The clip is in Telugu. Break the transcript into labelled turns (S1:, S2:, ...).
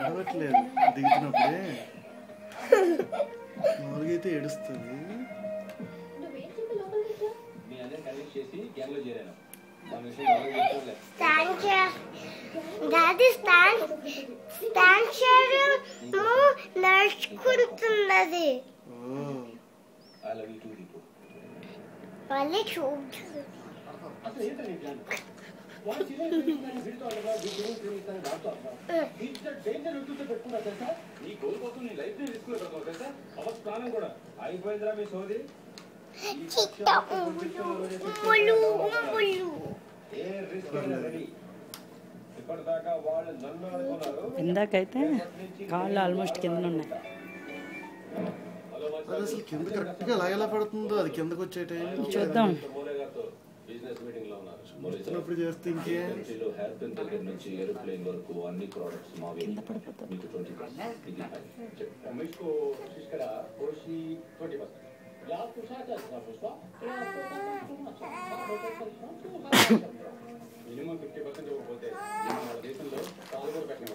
S1: ఏడవట్లేదు దిగుతున్నప్పుడే మామూలుగైతే ఏడుస్తుంది.
S2: నడుచుకుంటున్నది మళ్ళీ చూడు
S3: ఇందాకైతే కాళ్ళు ఆల్మోస్ట్ కింద ఉన్నాయి.
S1: అది అసలు కింద కరెక్ట్గా ఎలా పడుతుందో అది కిందకు వచ్చే టైం
S3: చూద్దాం.
S1: చూస్తున్నప్పుడు చేస్తే ఇంకే
S3: కింద పడిపోతుంది.
S4: మినిమం 50% ఇవ్వకపోతే మన దేశంలో కాలు కూడా పెట్టిన